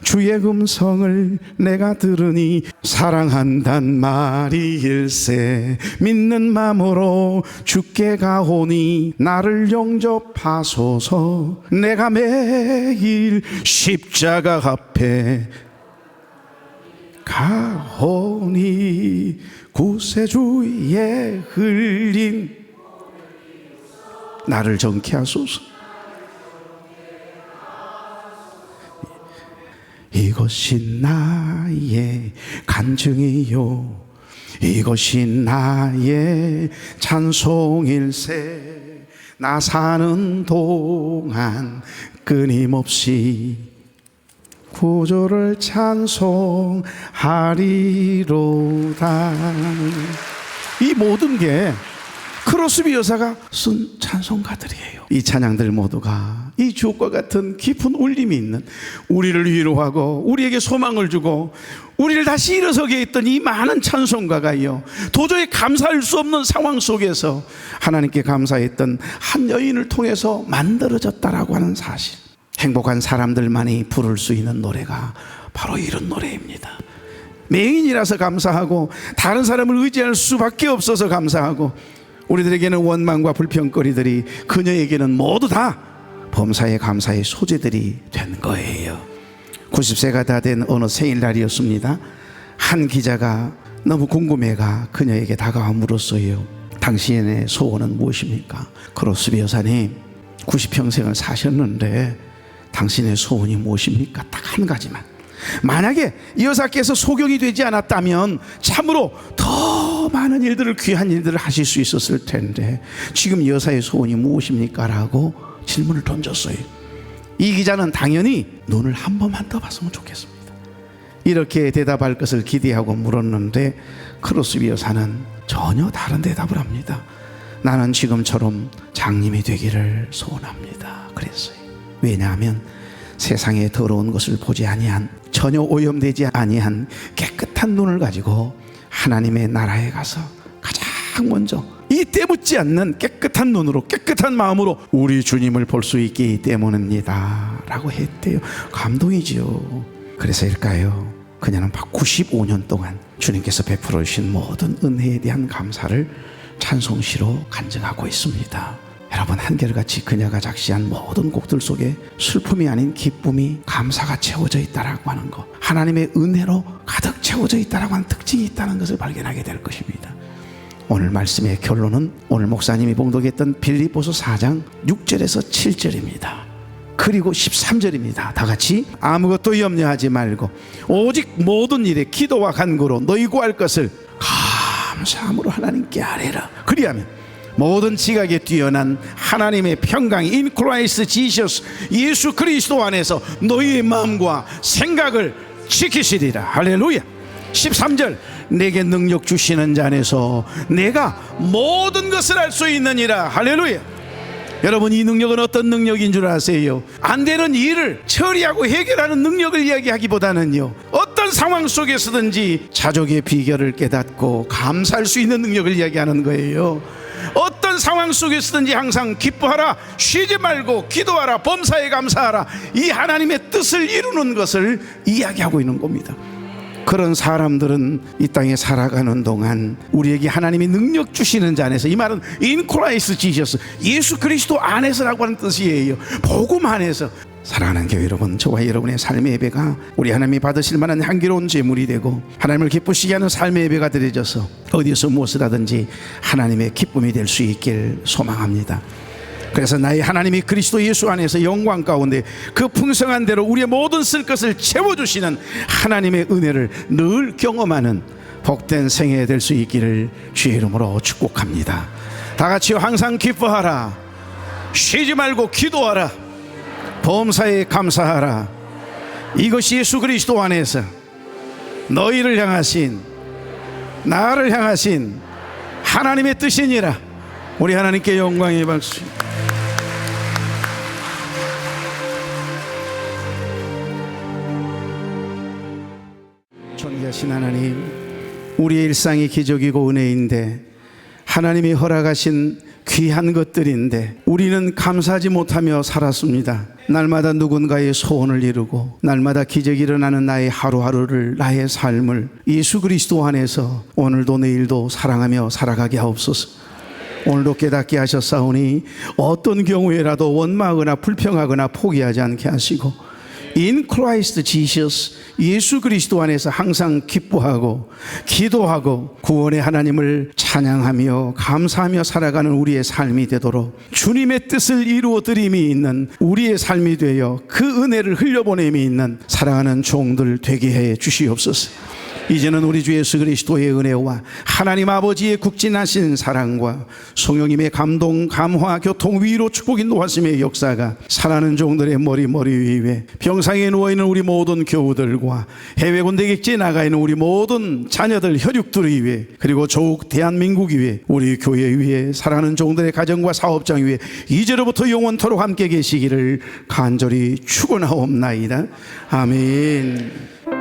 주의 음성을 내가 들으니 사랑한단 말이일세. 믿는 마음으로 주께 가오니 나를 영접하소서. 내가 매일 십자가 앞에 가오니 구세주의 흘린 나를 정케 하소서. 이것이 나의 간증이요 이것이 나의 찬송일세. 나 사는 동안 끊임없이 구주를 찬송하리로다. 이 모든 게 크로스비 여사가 쓴 찬송가들이에요. 이 찬양들 모두가 이 주옥과 같은 깊은 울림이 있는, 우리를 위로하고 우리에게 소망을 주고 우리를 다시 일어서게 했던 이 많은 찬송가가요, 도저히 감사할 수 없는 상황 속에서 하나님께 감사했던 한 여인을 통해서 만들어졌다라고 하는 사실. 행복한 사람들만이 부를 수 있는 노래가 바로 이런 노래입니다. 맹인이라서 감사하고 다른 사람을 의지할 수밖에 없어서 감사하고, 우리들에게는 원망과 불평거리들이 그녀에게는 모두 다 범사의 감사의 소재들이 된 거예요. 90세가 다 된 어느 생일날이었습니다. 한 기자가 너무 궁금해가 그녀에게 다가와 물었어요. 당신의 소원은 무엇입니까? 크로스비 여사님, 90평생을 사셨는데 당신의 소원이 무엇입니까? 딱 한 가지만. 만약에 이 여사께서 소경이 되지 않았다면 참으로 더 많은 일들을, 귀한 일들을 하실 수 있었을 텐데 지금 이 여사의 소원이 무엇입니까? 라고 질문을 던졌어요. 이 기자는 당연히 눈을 한 번만 더 봤으면 좋겠습니다, 이렇게 대답할 것을 기대하고 물었는데, 크로스비 여사는 전혀 다른 대답을 합니다. 나는 지금처럼 장님이 되기를 소원합니다, 그랬어요. 왜냐하면 세상에 더러운 것을 보지 아니한, 전혀 오염되지 아니한 깨끗한 눈을 가지고 하나님의 나라에 가서 가장 먼저 이 때묻지 않는 깨끗한 눈으로, 깨끗한 마음으로 우리 주님을 볼 수 있기 때문입니다 라고 했대요. 감동이지요. 그래서일까요? 그녀는 95년 동안 주님께서 베풀어 주신 모든 은혜에 대한 감사를 찬송시로 간증하고 있습니다. 여러분, 한결같이 그녀가 작시한 모든 곡들 속에 슬픔이 아닌 기쁨이, 감사가 채워져 있다라고 하는 것, 하나님의 은혜로 가득 채워져 있다라고 하는 특징이 있다는 것을 발견하게 될 것입니다. 오늘 말씀의 결론은 오늘 목사님이 봉독했던 빌립보서 4장 6절에서 7절입니다. 그리고 13절입니다. 다 같이 아무것도 염려하지 말고 오직 모든 일에 기도와 간구로 너희 구할 것을 감사함으로 하나님께 아뢰라. 그리하면 모든 지각에 뛰어난 하나님의 평강이 in Christ Jesus, 예수 그리스도 안에서 너희의 마음과 생각을 지키시리라. 할렐루야. 13절, 내게 능력 주시는 자 안에서 내가 모든 것을 할 수 있느니라. 할렐루야. 여러분, 이 능력은 어떤 능력인 줄 아세요? 안 되는 일을 처리하고 해결하는 능력을 이야기하기보다는요, 어떤 상황 속에서든지 자족의 비결을 깨닫고 감사할 수 있는 능력을 이야기하는 거예요. 어떤 상황 속에서든지 항상 기뻐하라, 쉬지 말고 기도하라, 범사에 감사하라, 이 하나님의 뜻을 이루는 것을 이야기하고 있는 겁니다. 그런 사람들은 이 땅에 살아가는 동안 우리에게 하나님이 능력 주시는 자 안에서, 이 말은 in Christ Jesus, 예수 그리스도 안에서라고 하는 뜻이에요. 복음 안에서. 사랑하는 교회 여러분, 저와 여러분의 삶의 예배가 우리 하나님이 받으실 만한 향기로운 제물이 되고 하나님을 기쁘시게 하는 삶의 예배가 드려져서 어디서 무엇을 하든지 하나님의 기쁨이 될 수 있길 소망합니다. 그래서 나의 하나님이 그리스도 예수 안에서 영광 가운데 그 풍성한 대로 우리의 모든 쓸 것을 채워주시는 하나님의 은혜를 늘 경험하는 복된 생애 될 수 있기를 주의 이름으로 축복합니다. 다 같이 항상 기뻐하라, 쉬지 말고 기도하라, 범사에 감사하라. 이것이 예수 그리스도 안에서 너희를 향하신, 나를 향하신 하나님의 뜻이니라. 우리 하나님께 영광의 박수. 전능하신 하나님, 우리의 일상이 기적이고 은혜인데 하나님이 허락하신 귀한 것들인데 우리는 감사하지 못하며 살았습니다. 날마다 누군가의 소원을 이루고 날마다 기적이 일어나는 나의 하루하루를, 나의 삶을 예수 그리스도 안에서 오늘도 내일도 사랑하며 살아가게 하옵소서. 오늘도 깨닫게 하셨사오니 어떤 경우에라도 원망하거나 불평하거나 포기하지 않게 하시고 In Christ Jesus, 예수 그리스도 안에서 항상 기뻐하고 기도하고 구원의 하나님을 찬양하며 감사하며 살아가는 우리의 삶이 되도록 주님의 뜻을 이루어 드림이 있는 우리의 삶이 되어 그 은혜를 흘려보냄이 있는 사랑하는 종들 되게 해 주시옵소서. 이제는 우리 주 예수 그리스도의 은혜와 하나님 아버지의 국진하신 사랑과 성령님의 감동, 감화, 교통, 위로, 축복, 인도하심의 역사가 사랑하는 종들의 머리 위에 병상에 누워있는 우리 모든 교우들과 해외 군대 객지에 나가 있는 우리 모든 자녀들, 혈육들 위에, 그리고 조국 대한민국 위에, 우리 교회 위에, 사랑하는 종들의 가정과 사업장 위에 이제로부터 영원토록 함께 계시기를 간절히 축원하옵나이다. 아멘.